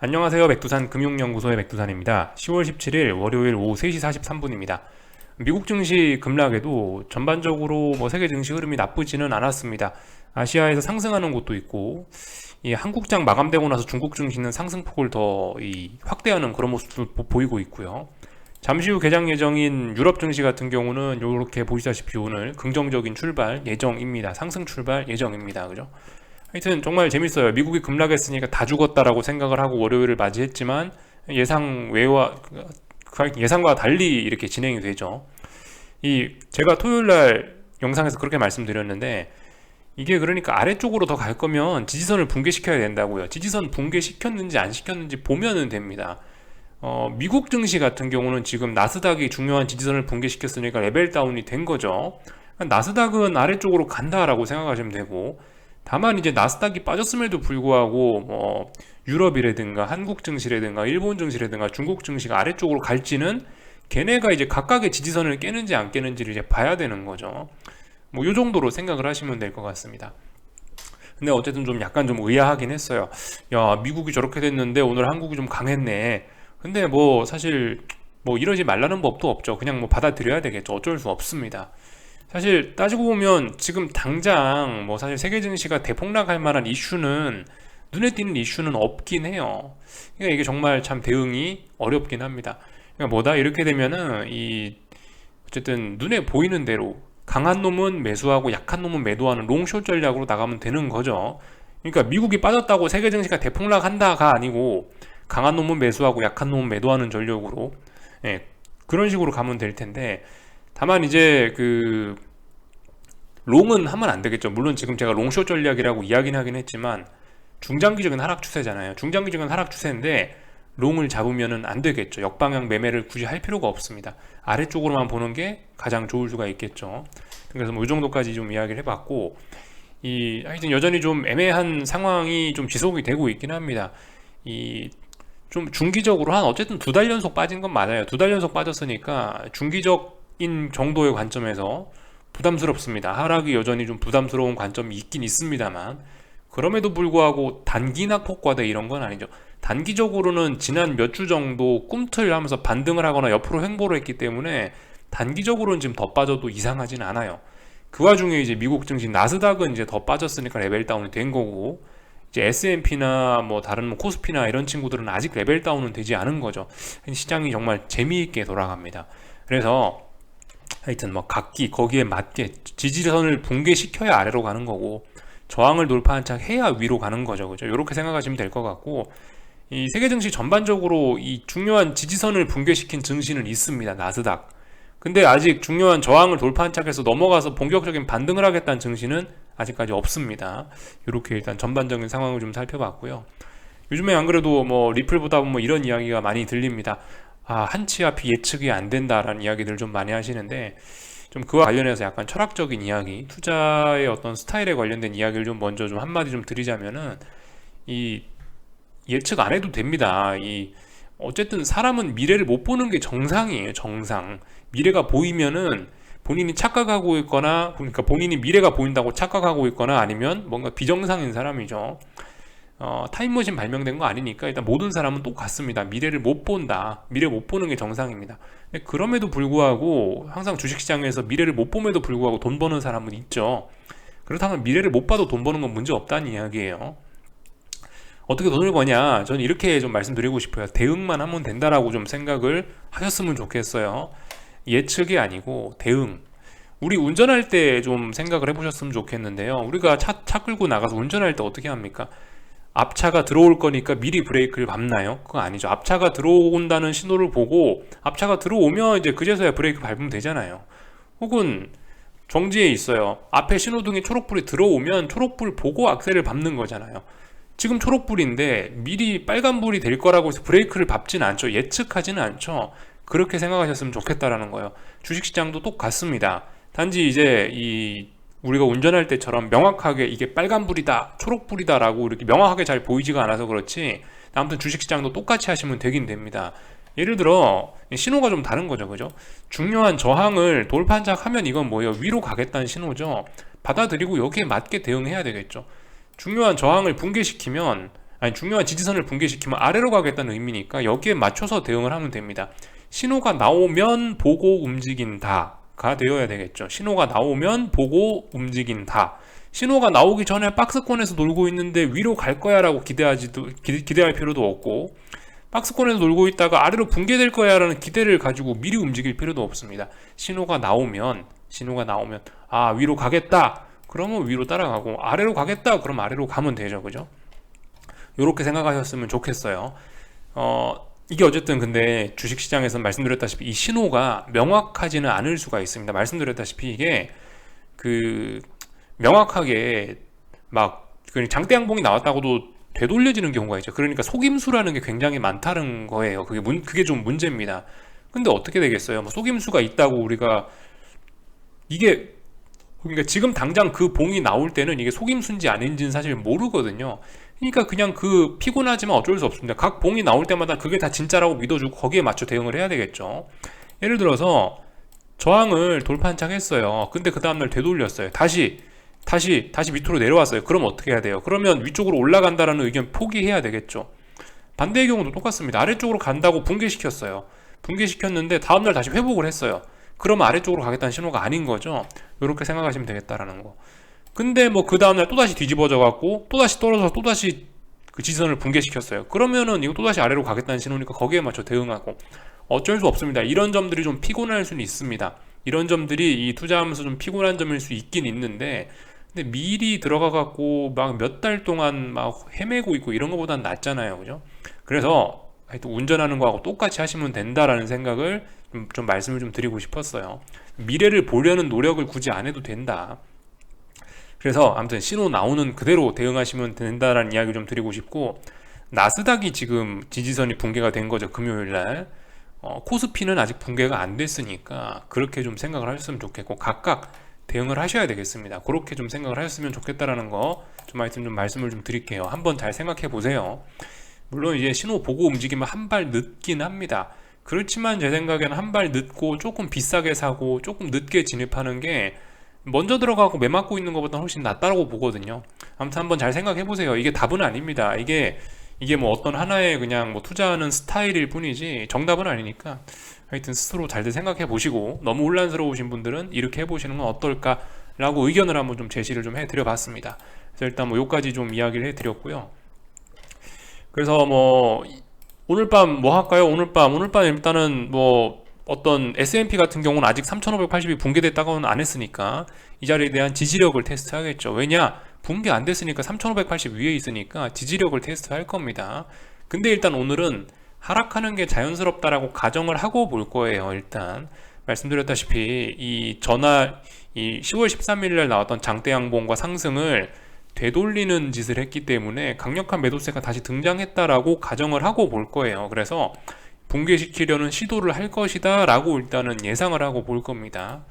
안녕하세요. 백두산 금융연구소의 백두산입니다. 10월 17일 월요일 오후 3시 43분입니다. 미국 증시 급락에도 전반적으로 세계 증시 흐름이 나쁘지는 않았습니다. 아시아에서 상승하는 곳도 있고, 이 한국장 마감되고 나서 중국 증시는 상승폭을 더 확대하는 그런 모습도 보이고 있고요. 잠시 후 개장 예정인 유럽 증시 같은 경우는 이렇게 보시다시피 오늘 긍정적인 출발 예정입니다. 상승 출발 예정입니다. 그죠? 하여튼 정말 재밌어요. 미국이 급락했으니까 다 죽었다라고 생각을 하고 월요일을 맞이했지만 예상과 달리 이렇게 진행이 되죠. 제가 토요일 날 영상에서 그렇게 말씀드렸는데, 이게 그러니까 아래쪽으로 더 갈 거면 지지선을 붕괴시켜야 된다고요. 지지선 붕괴시켰는지 안 시켰는지 보면은 됩니다. 미국 증시 같은 경우는 지금 나스닥이 중요한 지지선을 붕괴시켰으니까 레벨 다운이 된 거죠. 나스닥은 아래쪽으로 간다라고 생각하시면 되고, 다만 이제 나스닥이 빠졌음에도 불구하고 유럽이라든가 한국 증시라든가 일본 증시라든가 중국 증시가 아래쪽으로 갈지는 걔네가 이제 각각의 지지선을 깨는지 안 깨는지를 이제 봐야 되는 거죠. 요 정도로 생각을 하시면 될 것 같습니다. 근데 어쨌든 좀 약간 좀 의아하긴 했어요. 야, 미국이 저렇게 됐는데 오늘 한국이 좀 강했네. 근데 사실 이러지 말라는 법도 없죠. 그냥 받아들여야 되겠죠. 어쩔 수 없습니다. 사실 따지고 보면 지금 당장 사실 세계 증시가 대폭락할 만한 이슈는, 눈에 띄는 이슈는 없긴 해요. 그러니까 이게 정말 참 대응이 어렵긴 합니다. 그러니까 이렇게 되면은 어쨌든 눈에 보이는 대로 강한 놈은 매수하고 약한 놈은 매도하는 롱숏 전략으로 나가면 되는 거죠. 그러니까 미국이 빠졌다고 세계 증시가 대폭락한다가 아니고 강한 놈은 매수하고 약한 놈은 매도하는 전략으로, 그런 식으로 가면 될 텐데, 다만 이제 롱은 하면 안 되겠죠. 물론 지금 제가 롱숏 전략이라고 이야기는 하긴 했지만 중장기적인 하락 추세잖아요. 중장기적인 하락 추세인데 롱을 잡으면은 안 되겠죠. 역방향 매매를 굳이 할 필요가 없습니다. 아래쪽으로만 보는 게 가장 좋을 수가 있겠죠. 그래서 이 정도까지 좀 이야기를 해봤고, 하여튼 여전히 좀 애매한 상황이 좀 지속이 되고 있긴 합니다. 좀 중기적으로 어쨌든 2달 연속 빠진 건 맞아요. 2달 연속 빠졌으니까 중기적인 정도의 관점에서 부담스럽습니다. 하락이 여전히 좀 부담스러운 관점이 있긴 있습니다만, 그럼에도 불구하고 단기 낙폭과대 이런 건 아니죠. 단기적으로는 지난 몇 주 정도 꿈틀 하면서 반등을 하거나 옆으로 횡보를 했기 때문에 단기적으로는 지금 더 빠져도 이상하진 않아요. 그 와중에 이제 미국 증시 나스닥은 이제 더 빠졌으니까 레벨 다운이 된 거고, 이제 S&P나 다른 코스피나 이런 친구들은 아직 레벨 다운은 되지 않은 거죠. 시장이 정말 재미있게 돌아갑니다. 그래서 하여튼 각기 거기에 맞게 지지선을 붕괴시켜야 아래로 가는 거고, 저항을 돌파한 착 해야 위로 가는 거죠. 그죠? 이렇게 생각하시면 될 것 같고, 이 세계 증시 전반적으로 이 중요한 지지선을 붕괴시킨 증시는 있습니다. 나스닥. 근데 아직 중요한 저항을 돌파한 착해서 넘어가서 본격적인 반등을 하겠다는 증시는 아직까지 없습니다. 이렇게 일단 전반적인 상황을 좀 살펴봤고요. 요즘에 안 그래도 리플 보다 보면 이런 이야기가 많이 들립니다. 한치 앞이 예측이 안 된다라는 이야기들 좀 많이 하시는데, 좀 그와 관련해서 약간 철학적인 이야기, 투자의 어떤 스타일에 관련된 이야기를 좀 먼저 좀 한마디 좀 드리자면은, 예측 안 해도 됩니다. 어쨌든 사람은 미래를 못 보는 게 정상이에요. 정상. 미래가 보이면은 본인이 착각하고 있거나, 그러니까 본인이 미래가 보인다고 착각하고 있거나, 아니면 뭔가 비정상인 사람이죠. 타임머신 발명된 거 아니니까 일단 모든 사람은 똑같습니다. 미래를 못 본다. 미래 못 보는 게 정상입니다. 근데 그럼에도 불구하고 항상 주식시장에서 미래를 못 봄에도 불구하고 돈 버는 사람은 있죠. 그렇다면 미래를 못 봐도 돈 버는 건 문제 없다는 이야기예요. 어떻게 돈을 버냐? 저는 이렇게 좀 말씀드리고 싶어요. 대응만 하면 된다라고 좀 생각을 하셨으면 좋겠어요. 예측이 아니고 대응. 우리 운전할 때 좀 생각을 해보셨으면 좋겠는데요. 우리가 차 끌고 나가서 운전할 때 어떻게 합니까? 앞차가 들어올 거니까 미리 브레이크를 밟나요? 그거 아니죠. 앞차가 들어온다는 신호를 보고 앞차가 들어오면 이제 그제서야 브레이크 밟으면 되잖아요. 혹은 정지해 있어요. 앞에 신호등이 초록불이 들어오면 초록불 보고 악셀을 밟는 거잖아요. 지금 초록불인데 미리 빨간불이 될 거라고 해서 브레이크를 밟지는 않죠. 예측하지는 않죠. 그렇게 생각하셨으면 좋겠다라는 거예요. 주식시장도 똑같습니다. 단지 이제 우리가 운전할 때처럼 명확하게 이게 빨간불이다, 초록불이다라고 이렇게 명확하게 잘 보이지가 않아서 그렇지, 아무튼 주식시장도 똑같이 하시면 되긴 됩니다. 예를 들어 신호가 좀 다른 거죠. 그죠? 중요한 저항을 돌판착하면 이건 뭐예요? 위로 가겠다는 신호죠. 받아들이고 여기에 맞게 대응해야 되겠죠. 중요한 저항을 붕괴시키면 아니 중요한 지지선을 붕괴시키면 아래로 가겠다는 의미니까 여기에 맞춰서 대응을 하면 됩니다. 신호가 나오면 보고 움직인다가 되어야 되겠죠. 신호가 나오면 보고 움직인다. 신호가 나오기 전에 박스권에서 놀고 있는데 위로 갈 거야 라고 기대할 필요도 없고, 박스권에서 놀고 있다가 아래로 붕괴될 거야 라는 기대를 가지고 미리 움직일 필요도 없습니다. 신호가 나오면 아 위로 가겠다 그러면 위로 따라가고, 아래로 가겠다 그럼 아래로 가면 되죠. 그죠? 요렇게 생각하셨으면 좋겠어요. 이게 어쨌든 근데 주식시장에서 말씀드렸다시피 이 신호가 명확하지는 않을 수가 있습니다. 말씀드렸다시피 이게 그 명확하게 막 장대 양봉이 나왔다고도 되돌려지는 경우가 있죠. 그러니까 속임수라는 게 굉장히 많다는 거예요. 그게 좀 문제입니다. 근데 어떻게 되겠어요? 뭐 속임수가 있다고 우리가 이게, 그러니까 지금 당장 그 봉이 나올 때는 이게 속임수인지 아닌지는 사실 모르거든요. 그러니까 그냥 피곤하지만 어쩔 수 없습니다. 각 봉이 나올 때마다 그게 다 진짜라고 믿어주고 거기에 맞춰 대응을 해야 되겠죠. 예를 들어서 저항을 돌파한창 했어요. 근데 그 다음날 되돌렸어요. 다시 밑으로 내려왔어요. 그럼 어떻게 해야 돼요? 그러면 위쪽으로 올라간다라는 의견 포기해야 되겠죠. 반대의 경우도 똑같습니다. 아래쪽으로 간다고 붕괴시켰어요. 붕괴시켰는데 다음날 다시 회복을 했어요. 그러면 아래쪽으로 가겠다는 신호가 아닌 거죠. 이렇게 생각하시면 되겠다라는 거. 근데 뭐 그 다음날 또다시 뒤집어져 갖고 또다시 떨어져서 또다시 그 지지선을 붕괴시켰어요. 그러면은 이거 또다시 아래로 가겠다는 신호니까 거기에 맞춰 대응하고, 어쩔 수 없습니다. 이런 점들이 좀 피곤할 수는 있습니다. 이런 점들이 이 투자하면서 좀 피곤한 점일 수 있긴 있는데, 근데 미리 들어가 갖고 막 몇 달 동안 막 헤매고 있고 이런 것보단 낫잖아요. 그죠? 그래서 하여튼 운전하는 거하고 똑같이 하시면 된다라는 생각을 좀 말씀을 좀 드리고 싶었어요. 미래를 보려는 노력을 굳이 안 해도 된다. 그래서 아무튼 신호 나오는 그대로 대응하시면 된다라는 이야기 좀 드리고 싶고, 나스닥이 지금 지지선이 붕괴가 된 거죠. 금요일날. 코스피는 아직 붕괴가 안 됐으니까 그렇게 좀 생각을 하셨으면 좋겠고, 각각 대응을 하셔야 되겠습니다. 그렇게 좀 생각을 하셨으면 좋겠다라는 거 좀 하여튼 좀 말씀을 좀 드릴게요. 한번 잘 생각해 보세요. 물론 이제 신호 보고 움직이면 한 발 늦긴 합니다. 그렇지만 제 생각에는 한 발 늦고 조금 비싸게 사고 조금 늦게 진입하는 게 먼저 들어가고 매 맞고 있는 것보다 훨씬 낫다고 보거든요. 아무튼 한번 잘 생각해 보세요. 이게 답은 아닙니다. 이게 뭐 어떤 하나의 그냥 뭐 투자하는 스타일일 뿐이지 정답은 아니니까, 하여튼 스스로 잘들 생각해 보시고, 너무 혼란스러우신 분들은 이렇게 해보시는 건 어떨까라고 의견을 한번 좀 제시를 좀 해드려 봤습니다. 그래서 일단 뭐 요까지 좀 이야기를 해드렸고요. 그래서 뭐 오늘 밤 뭐 할까요? 오늘 밤 일단은 뭐 어떤 S&P 같은 경우는 아직 3580이 붕괴됐다고는 안 했으니까 이 자리에 대한 지지력을 테스트하겠죠. 왜냐? 붕괴 안 됐으니까 3580 위에 있으니까 지지력을 테스트할 겁니다. 근데 일단 오늘은 하락하는 게 자연스럽다라고 가정을 하고 볼 거예요. 일단 말씀드렸다시피 이 10월 13일 날 나왔던 장대 양봉과 상승을 되돌리는 짓을 했기 때문에 강력한 매도세가 다시 등장했다라고 가정을 하고 볼 거예요. 그래서 붕괴시키려는 시도를 할 것이다 라고 일단은 예상을 하고 볼 겁니다.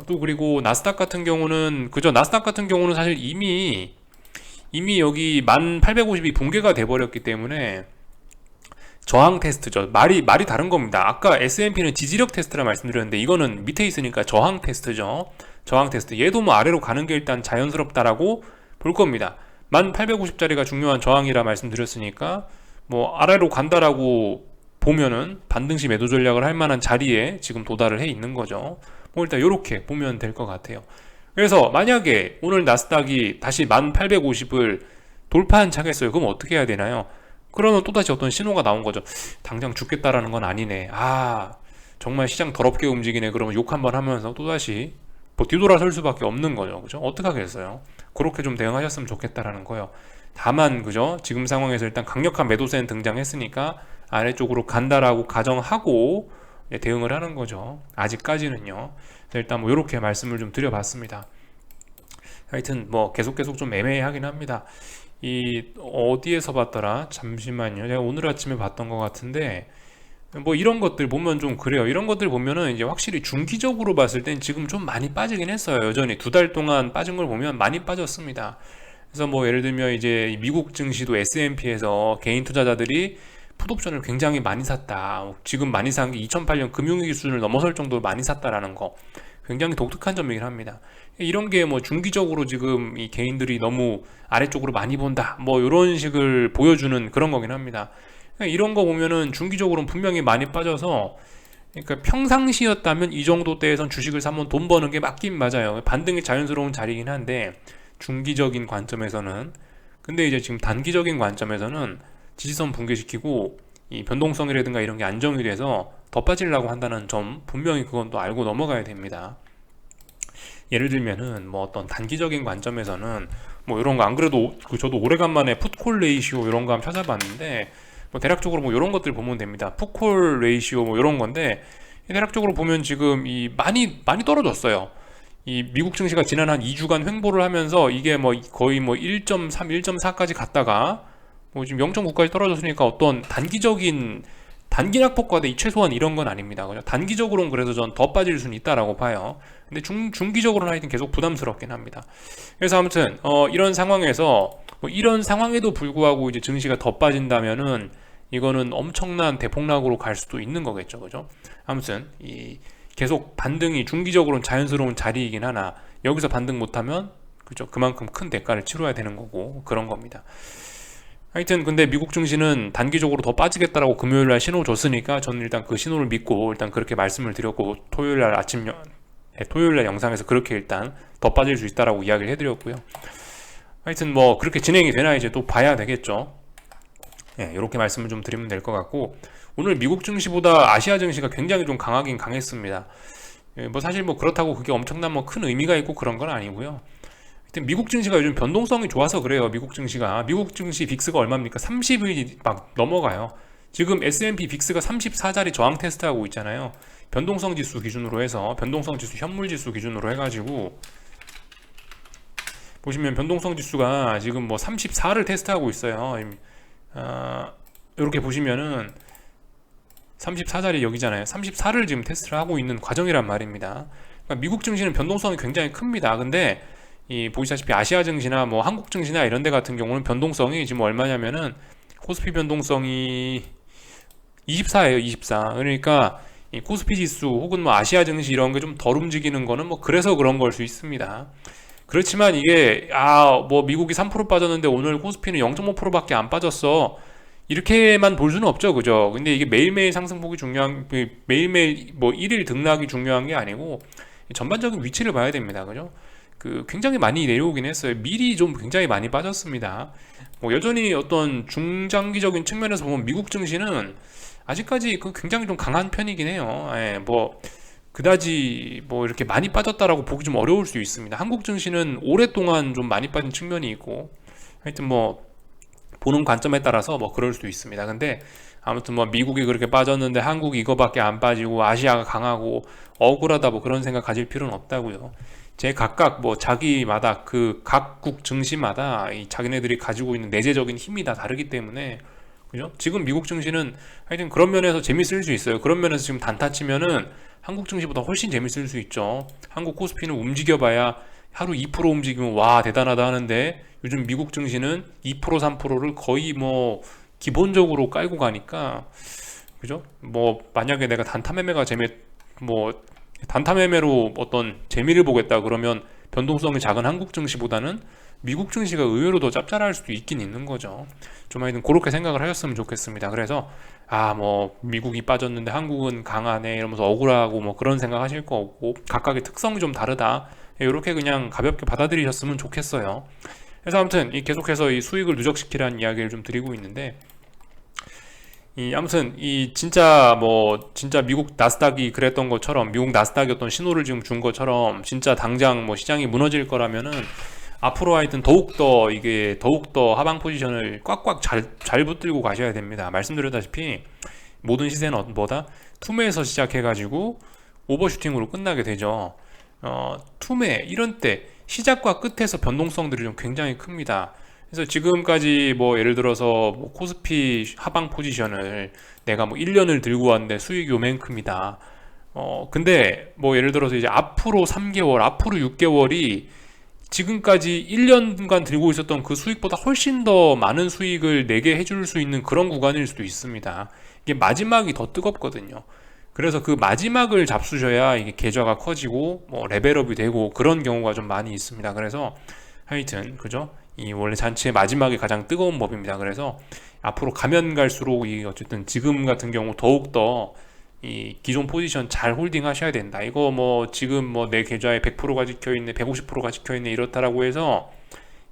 또 그리고 나스닥 같은 경우는 사실 이미 여기 1850이 붕괴가 돼버렸기 때문에 저항 테스트죠. 말이 다른 겁니다. 아까 S&P는 지지력 테스트라 말씀드렸는데 이거는 밑에 있으니까 저항 테스트죠. 저항 테스트. 얘도 뭐 아래로 가는 게 일단 자연스럽다라고 볼 겁니다. 1850짜리가 중요한 저항이라 말씀드렸으니까 뭐 아래로 간다라고 보면은 반등시 매도 전략을 할 만한 자리에 지금 도달을 해 있는 거죠. 뭐 일단 이렇게 보면 될 것 같아요. 그래서 만약에 오늘 나스닥이 다시 1850을 돌파한 차겠어요. 그럼 어떻게 해야 되나요? 그러면 또다시 어떤 신호가 나온 거죠. 당장 죽겠다라는 건 아니네. 정말 시장 더럽게 움직이네. 그러면 욕 한번 하면서 또다시 뭐 뒤돌아설 수밖에 없는 거죠. 그죠? 어떻게 하겠어요? 그렇게 좀 대응하셨으면 좋겠다라는 거예요. 다만 그죠? 지금 상황에서 일단 강력한 매도세는 등장했으니까 아래쪽으로 간다라고 가정하고 대응을 하는 거죠. 아직까지는요. 일단 뭐 이렇게 말씀을 좀 드려봤습니다. 하여튼 뭐 계속 좀 애매하긴 합니다. 이 어디에서 봤더라? 잠시만요. 제가 오늘 아침에 봤던 것 같은데 뭐 이런 것들 보면 좀 그래요. 이런 것들 보면은 이제 확실히 중기적으로 봤을 땐 지금 좀 많이 빠지긴 했어요. 여전히 2달 동안 빠진 걸 보면 많이 빠졌습니다. 그래서 뭐 예를 들면 이제 미국 증시도 S&P에서 개인 투자자들이 풋옵션을 굉장히 많이 샀다. 지금 많이 산 게 2008년 금융위기 수준을 넘어설 정도로 많이 샀다라는 거. 굉장히 독특한 점이긴 합니다. 이런 게 뭐 중기적으로 지금 이 개인들이 너무 아래쪽으로 많이 본다 뭐 이런 식을 보여주는 그런 거긴 합니다. 그러니까 이런 거 보면은 중기적으로는 분명히 많이 빠져서, 그러니까 평상시였다면 이 정도 대에선 주식을 사면 돈 버는 게 맞긴 맞아요. 반등이 자연스러운 자리긴 한데 중기적인 관점에서는. 근데 이제 지금 단기적인 관점에서는 지지선 붕괴시키고 이 변동성이라든가 이런 게 안정이 돼서 더 빠지려고 한다는 점, 분명히 그건 또 알고 넘어가야 됩니다. 예를 들면은 뭐 어떤 단기적인 관점에서는 뭐 이런 거, 안 그래도 저도 오래간만에 풋콜 레이시오 이런 거 한번 찾아봤는데, 뭐 대략적으로 뭐 이런 것들 보면 됩니다. 풋콜 레이시오 뭐 이런 건데, 대략적으로 보면 지금 이 많이 떨어졌어요. 이 미국 증시가 지난 한 2주간 횡보를 하면서 이게 뭐 거의 뭐 1.3, 1.4까지 갔다가 뭐 지금 0.9까지 떨어졌으니까 어떤 단기적인 단기 낙폭과대 최소한 이런 건 아닙니다. 그죠? 단기적으로는 그래도 전 더 빠질 수는 있다라고 봐요. 근데 중기적으로는 하여튼 계속 부담스럽긴 합니다. 그래서 아무튼 이런 상황에서 뭐 이런 상황에도 불구하고 이제 증시가 더 빠진다면은 이거는 엄청난 대폭락으로 갈 수도 있는 거겠죠. 그죠? 아무튼 이 계속 반등이 중기적으로는 자연스러운 자리이긴 하나, 여기서 반등 못하면 그죠, 그만큼 큰 대가를 치러야 되는 거고 그런 겁니다. 하여튼 근데 미국 증시는 단기적으로 더 빠지겠다라고 금요일날 신호 줬으니까 저는 일단 그 신호를 믿고 일단 그렇게 말씀을 드렸고, 토요일날 영상에서 그렇게 일단 더 빠질 수 있다라고 이야기를 해드렸고요. 하여튼 뭐 그렇게 진행이 되나 이제 또 봐야 되겠죠. 예, 이렇게 말씀을 좀 드리면 될 것 같고, 오늘 미국 증시보다 아시아 증시가 굉장히 좀 강하긴 강했습니다. 예, 뭐 사실 뭐 그렇다고 그게 엄청난 뭐 큰 의미가 있고 그런 건 아니고요. 하여튼 미국 증시가 요즘 변동성이 좋아서 그래요. 미국 증시 빅스가 얼마입니까? 30이 막 넘어가요. 지금 S&P 빅스가 34자리 저항 테스트하고 있잖아요. 변동성 지수 기준으로 해서, 변동성 지수 현물 지수 기준으로 해가지고 보시면 변동성 지수가 지금 뭐 34를 테스트하고 있어요. 이렇게 보시면은 34자리 여기잖아요. 34를 지금 테스트를 하고 있는 과정이란 말입니다. 그러니까 미국 증시는 변동성이 굉장히 큽니다. 근데 이 보시다시피 아시아 증시나 뭐 한국 증시나 이런 데 같은 경우는 변동성이 지금 얼마냐면은 코스피 변동성이 24예요. 24. 그러니까 이 코스피 지수 혹은 뭐 아시아 증시 이런 게 좀 덜 움직이는 거는 뭐 그래서 그런 걸 수 있습니다. 그렇지만 이게 뭐 미국이 3% 빠졌는데 오늘 코스피는 0.5%밖에 안 빠졌어, 이렇게만 볼 수는 없죠. 그죠? 근데 이게 매일매일 상승폭이 중요한, 매일매일 뭐 1일 등락이 중요한 게 아니고 전반적인 위치를 봐야 됩니다. 그죠? 굉장히 많이 내려오긴 했어요. 미리 좀 굉장히 많이 빠졌습니다. 뭐 여전히 어떤 중장기적인 측면에서 보면 미국 증시는 아직까지 굉장히 좀 강한 편이긴 해요. 예, 뭐 그다지 뭐 이렇게 많이 빠졌다라고 보기 좀 어려울 수 있습니다. 한국 증시는 오랫동안 좀 많이 빠진 측면이 있고, 하여튼 뭐 보는 관점에 따라서 뭐 그럴 수도 있습니다. 근데 아무튼 뭐 미국이 그렇게 빠졌는데 한국이 이거밖에 안 빠지고 아시아가 강하고 억울하다 뭐 그런 생각 가질 필요는 없다고요. 제 각각 뭐 자기마다 그 각국 증시마다 이 자기네들이 가지고 있는 내재적인 힘이 다 다르기 때문에, 그죠? 지금 미국 증시는 하여튼 그런 면에서 재밌을 수 있어요. 그런 면에서 지금 단타 치면은 한국 증시보다 훨씬 재밌을 수 있죠. 한국 코스피는 움직여봐야 하루 2% 움직이면 와 대단하다 하는데, 요즘 미국 증시는 2% 3%를 거의 뭐 기본적으로 깔고 가니까, 그죠? 뭐 만약에 내가 단타 매매로 어떤 재미를 보겠다 그러면 변동성이 작은 한국 증시보다는 미국 증시가 의외로 더 짭짤할 수도 있긴 있는 거죠. 좀 하여튼 그렇게 생각을 하셨으면 좋겠습니다. 그래서 뭐 미국이 빠졌는데 한국은 강하네 이러면서 억울하고 뭐 그런 생각 하실 거 없고, 각각의 특성이 좀 다르다 이렇게 그냥 가볍게 받아들이셨으면 좋겠어요. 그래서 아무튼 계속해서 이 수익을 누적시키라는 이야기를 좀 드리고 있는데, 아무튼 진짜 미국 나스닥이 그랬던 것처럼, 미국 나스닥이 어떤 신호를 지금 준 것처럼 진짜 당장 뭐 시장이 무너질 거라면은 앞으로 하여튼 더욱더 하방 포지션을 꽉꽉 잘 붙들고 가셔야 됩니다. 말씀드렸다시피 모든 시세는 뭐다? 투매에서 시작해가지고 오버슈팅으로 끝나게 되죠. 투매 이런 때 시작과 끝에서 변동성들이 좀 굉장히 큽니다. 그래서 지금까지 뭐 예를 들어서 뭐 코스피 하방 포지션을 내가 뭐 1년을 들고 왔는데 수익이 요만큼이다. 근데 뭐 예를 들어서 이제 앞으로 3개월, 앞으로 6개월이 지금까지 1년간 들고 있었던 그 수익보다 훨씬 더 많은 수익을 내게 해줄 수 있는 그런 구간일 수도 있습니다. 이게 마지막이 더 뜨겁거든요. 그래서 그 마지막을 잡수셔야 이게 계좌가 커지고 뭐 레벨업이 되고 그런 경우가 좀 많이 있습니다. 그래서 하여튼 그죠? 이 원래 잔치의 마지막이 가장 뜨거운 법입니다. 그래서 앞으로 가면 갈수록 이 어쨌든 지금 같은 경우 더욱더 이 기존 포지션 잘 홀딩 하셔야 된다. 이거 뭐 지금 뭐 내 계좌에 100%가 찍혀 있네, 150%가 찍혀 있네 이렇다라고 해서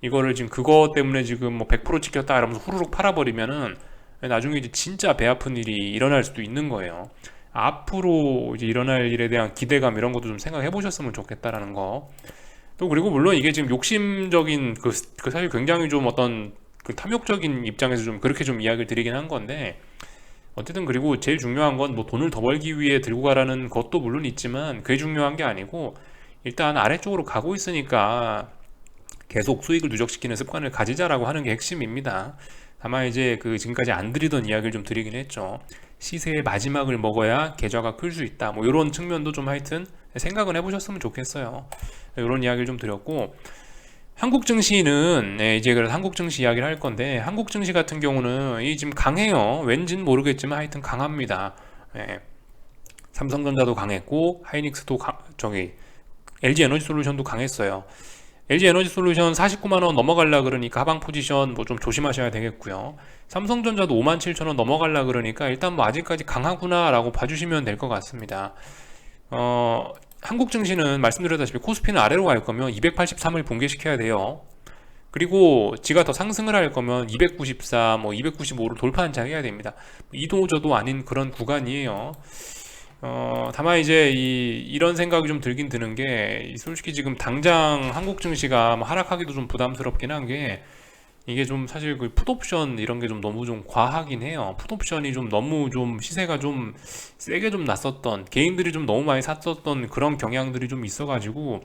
이거를 지금 그거 때문에 지금 뭐 100% 찍혔다 이러면서 후루룩 팔아버리면은 나중에 이제 진짜 배 아픈 일이 일어날 수도 있는 거예요. 앞으로 이제 일어날 일에 대한 기대감 이런 것도 좀 생각해 보셨으면 좋겠다라는 거. 또 그리고 물론 이게 지금 욕심적인 그 사실 굉장히 좀 어떤 그 탐욕적인 입장에서 좀 그렇게 좀 이야기를 드리긴 한 건데 어쨌든 그리고 제일 중요한 건 뭐 돈을 더 벌기 위해 들고 가라는 것도 물론 있지만 그게 중요한 게 아니고 일단 아래쪽으로 가고 있으니까 계속 수익을 누적시키는 습관을 가지자라고 하는 게 핵심입니다. 다만 이제 그 지금까지 안 드리던 이야기를 좀 드리긴 했죠. 시세의 마지막을 먹어야 계좌가 클 수 있다. 뭐 이런 측면도 좀 하여튼 생각은 해보셨으면 좋겠어요. 이런 이야기를 좀 드렸고 한국 증시는 이제 그래서 한국 증시 이야기를 할 건데 한국 증시 같은 경우는 이 지금 강해요. 왠지는 모르겠지만 하여튼 강합니다. 예. 삼성전자도 강했고 하이닉스도 저기 LG 에너지 솔루션도 강했어요. LG 에너지 솔루션 49만원 넘어갈라 그러니까 하방 포지션 뭐 좀 조심하셔야 되겠고요. 삼성전자도 57,000원 넘어갈라 그러니까 일단 뭐 아직까지 강하구나 라고 봐주시면 될 것 같습니다. 한국 증시는 말씀드렸다시피 코스피는 아래로 갈 거면 283을 붕괴시켜야 돼요. 그리고 지가 더 상승을 할 거면 294, 뭐 295를 돌파한 해야 됩니다. 이도저도 아닌 그런 구간이에요. 다만 이제 이런 생각이 좀 들긴 드는 게 솔직히 지금 당장 한국 증시가 뭐 하락하기도 좀 부담스럽긴 한 게 이게 좀 사실 그 풋옵션 이런 게 좀 너무 좀 과하긴 해요. 풋옵션이 좀 너무 좀 시세가 좀 세게 좀 났었던 개인들이 좀 너무 많이 샀었던 그런 경향들이 좀 있어가지고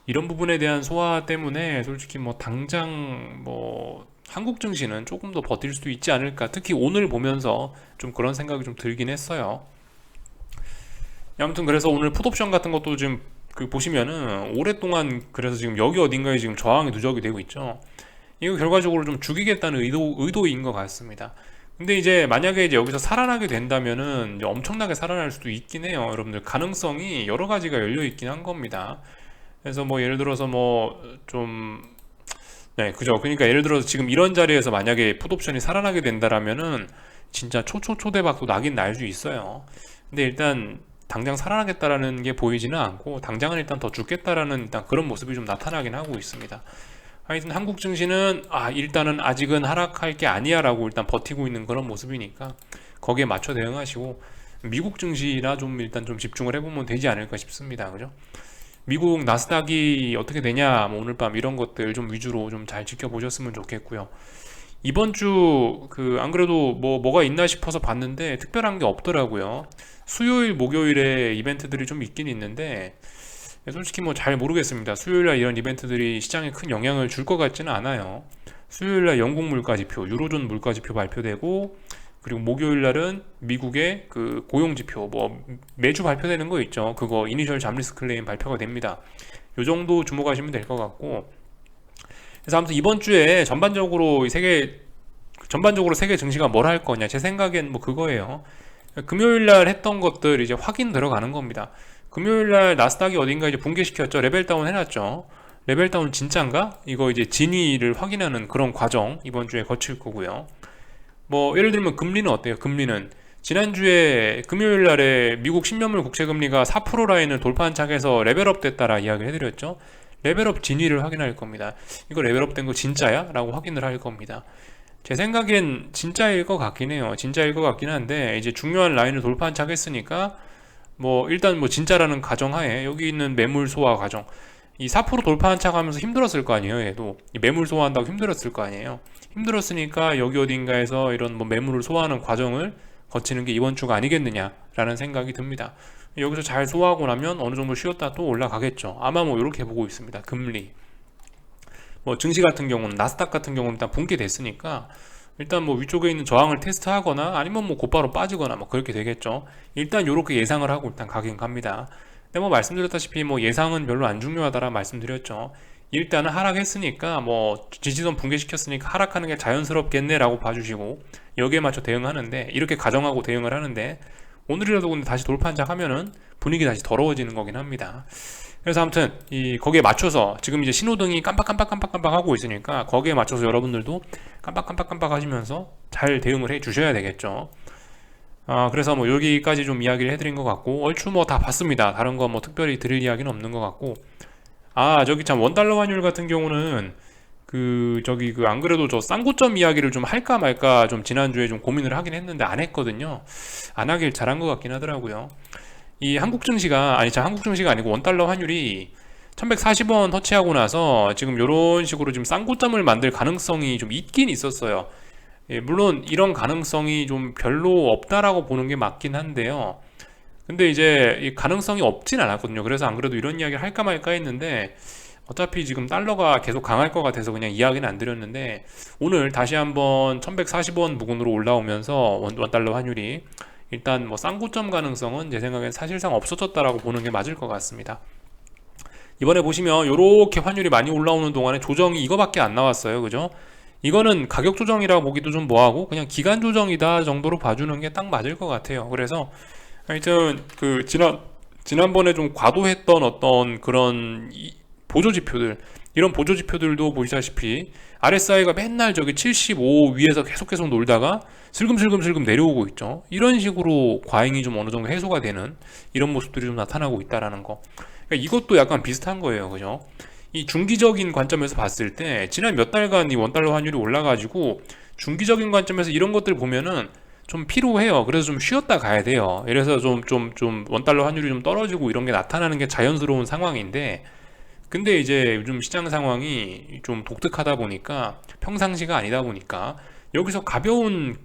이런 부분에 대한 소화 때문에 솔직히 뭐 당장 뭐 한국 증시는 조금 더 버틸 수도 있지 않을까. 특히 오늘 보면서 좀 그런 생각이 좀 들긴 했어요. 아무튼 그래서 오늘 풋옵션 같은 것도 지금 그 보시면은 오랫동안 그래서 지금 여기 어딘가에 지금 저항이 누적이 되고 있죠. 이거 결과적으로 좀 죽이겠다는 의도인 것 같습니다. 근데 이제 만약에 이제 여기서 살아나게 된다면은 이제 엄청나게 살아날 수도 있긴 해요. 여러분들 가능성이 여러 가지가 열려 있긴 한 겁니다. 그래서 뭐 예를 들어서 뭐 좀 네, 그죠. 그러니까 예를 들어서 지금 이런 자리에서 만약에 풋옵션이 살아나게 된다라면은 진짜 초초초대박도 나긴 날 수 있어요. 근데 일단 당장 살아나겠다라는 게 보이지는 않고 당장은 일단 더 죽겠다라는 일단 그런 모습이 좀 나타나긴 하고 있습니다. 하여튼 한국 증시는 일단은 아직은 하락할 게 아니야 라고 일단 버티고 있는 그런 모습이니까 거기에 맞춰 대응하시고 미국 증시나 좀 일단 좀 집중을 해보면 되지 않을까 싶습니다. 그죠? 미국 나스닥이 어떻게 되냐 뭐 오늘 밤 이런 것들 좀 위주로 좀 잘 지켜보셨으면 좋겠고요. 이번 주 그 안 그래도 뭐가 있나 싶어서 봤는데 특별한 게 없더라고요. 수요일 목요일에 이벤트들이 좀 있긴 있는데 솔직히 뭐 잘 모르겠습니다. 수요일날 이런 이벤트들이 시장에 큰 영향을 줄 것 같지는 않아요. 수요일날 영국 물가지표, 유로존 물가지표 발표되고 그리고 목요일날은 미국의 그 고용지표 뭐 매주 발표되는 거 있죠. 그거 이니셜 잡리스 클레임 발표가 됩니다. 요 정도 주목하시면 될 것 같고 그래서 아무튼 이번 주에 전반적으로 세계 증시가 뭘 할 거냐 제 생각엔 뭐 그거예요. 금요일날 했던 것들 이제 확인 들어가는 겁니다. 금요일날 나스닥이 어딘가 이제 붕괴시켰죠. 레벨 다운 해놨죠. 레벨 다운 진짠가? 이거 이제 진위를 확인하는 그런 과정 이번 주에 거칠 거고요. 뭐 예를 들면 금리는 어때요? 금리는 지난주에 금요일날에 미국 10년물 국채금리가 4% 라인을 돌파한 차에서 레벨업 됐다라 이야기를 해드렸죠. 레벨업 진위를 확인할 겁니다. 이거 레벨업 된 거 진짜야? 라고 확인을 할 겁니다. 제 생각엔 진짜일 것 같긴 해요. 진짜일 것 같긴 한데 이제 중요한 라인을 돌파한 차겠으니까 뭐 일단 뭐 진짜라는 가정하에 여기 있는 매물 소화 과정 이 4% 돌파한 차 가면서 힘들었을 거 아니에요. 얘도 이 매물 소화한다고 힘들었을 거 아니에요. 힘들었으니까 여기 어딘가에서 이런 뭐 매물을 소화하는 과정을 거치는 게 이번 주가 아니겠느냐라는 생각이 듭니다. 여기서 잘 소화하고 나면 어느 정도 쉬었다 또 올라가겠죠. 아마 뭐 이렇게 보고 있습니다. 금리 뭐 증시 같은 경우는 나스닥 같은 경우는 일단 붕괴됐으니까 일단 뭐 위쪽에 있는 저항을 테스트하거나 아니면 뭐 곧바로 빠지거나 뭐 그렇게 되겠죠. 일단 요렇게 예상을 하고 일단 가긴 갑니다. 근데 뭐 말씀드렸다시피 뭐 예상은 별로 안 중요하다라 말씀드렸죠. 일단은 하락했으니까 뭐 지지선 붕괴시켰으니까 하락하는 게 자연스럽겠네 라고 봐주시고 여기에 맞춰 대응하는데 이렇게 가정하고 대응을 하는데 오늘이라도 근데 다시 돌파한작 하면은 분위기 다시 더러워지는 거긴 합니다. 그래서 아무튼 거기에 맞춰서 지금 이제 신호등이 깜빡깜빡깜빡깜빡 하고 있으니까 거기에 맞춰서 여러분들도 깜빡깜빡깜빡 하시면서 잘 대응을 해 주셔야 되겠죠. 그래서 뭐 여기까지 좀 이야기를 해드린 것 같고, 얼추 뭐 다 봤습니다. 다른 거 뭐 특별히 드릴 이야기는 없는 것 같고, 저기 참 원달러 환율 같은 경우는 안 그래도 저 쌍고점 이야기를 좀 할까 말까 좀 지난주에 좀 고민을 하긴 했는데 안 했거든요. 안 하길 잘한 것 같긴 하더라고요. 이 한국 증시가 아니고 원달러 환율이 1140원 터치하고 나서 지금 요런 식으로 지금 쌍고점을 만들 가능성이 좀 있긴 있었어요. 예, 물론 이런 가능성이 좀 별로 없다라고 보는 게 맞긴 한데요. 근데 이제 이 가능성이 없진 않았거든요. 그래서 안 그래도 이런 이야기를 할까 말까 했는데 어차피 지금 달러가 계속 강할 것 같아서 그냥 이야기는 안 드렸는데, 오늘 다시 한번 1140원 부근으로 올라오면서 원달러 환율이 일단 뭐 쌍고점 가능성은 제 생각엔 사실상 없어졌다라고 보는 게 맞을 것 같습니다. 이번에 보시면 이렇게 환율이 많이 올라오는 동안에 조정이 이거밖에 안 나왔어요. 그죠? 이거는 가격 조정이라고 보기도 좀 뭐하고 그냥 기간 조정이다 정도로 봐주는 게 딱 맞을 것 같아요. 그래서 하여튼 지난번에 좀 과도했던 어떤 그런 보조 지표들, 이런 보조 지표들도 보시다시피 RSI가 맨날 저기 75 위에서 계속 놀다가 슬금슬금 내려오고 있죠. 이런 식으로 과잉이 좀 어느 정도 해소가 되는 이런 모습들이 좀 나타나고 있다라는 거. 그러니까 이것도 약간 비슷한 거예요. 그죠? 이 중기적인 관점에서 봤을 때 지난 몇 달간 이 원달러 환율이 올라가지고 중기적인 관점에서 이런 것들 보면은 좀 피로해요. 그래서 좀 쉬었다 가야 돼요. 이래서 좀 원달러 환율이 좀 떨어지고 이런 게 나타나는 게 자연스러운 상황인데, 근데 이제 요즘 시장 상황이 좀 독특하다 보니까, 평상시가 아니다 보니까 여기서 가벼운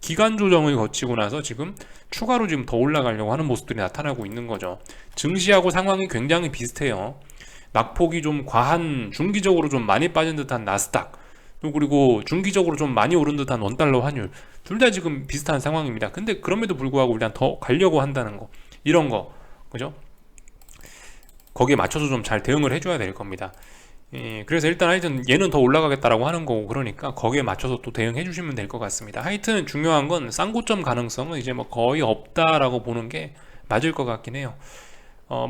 기간 조정을 거치고 나서 지금 추가로 지금 더 올라가려고 하는 모습들이 나타나고 있는 거죠. 증시하고 상황이 굉장히 비슷해요. 낙폭이 좀 과한, 중기적으로 좀 많이 빠진 듯한 나스닥, 또 그리고 중기적으로 좀 많이 오른 듯한 원달러 환율, 둘 다 지금 비슷한 상황입니다. 근데 그럼에도 불구하고 일단 더 가려고 한다는 거, 이런 거, 그죠? 거기에 맞춰서 좀 잘 대응을 해줘야 될 겁니다. 그래서 일단 하여튼 얘는 더 올라가겠다라고 하는 거고, 그러니까 거기에 맞춰서 또 대응해 주시면 될 것 같습니다. 하여튼 중요한 건 쌍고점 가능성은 이제 뭐 거의 없다라고 보는 게 맞을 것 같긴 해요.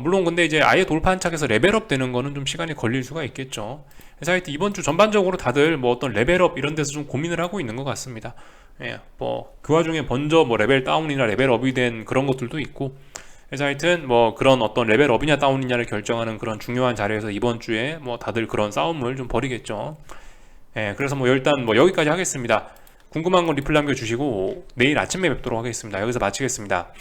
물론 근데 이제 아예 돌파 한착해서 레벨업 되는 거는 좀 시간이 걸릴 수가 있겠죠. 그래서 하여튼 이번 주 전반적으로 다들 뭐 어떤 레벨업 이런 데서 좀 고민을 하고 있는 것 같습니다. 뭐 그 와중에 먼저 뭐 레벨 다운이나 레벨업이 된 그런 것들도 있고, 그래서 하여튼 뭐 그런 어떤 레벨업이냐 다운이냐를 결정하는 그런 중요한 자리에서 이번 주에 뭐 다들 그런 싸움을 좀 벌이겠죠. 그래서 뭐 일단 뭐 여기까지 하겠습니다. 궁금한 건 리플 남겨주시고 내일 아침에 뵙도록 하겠습니다. 여기서 마치겠습니다.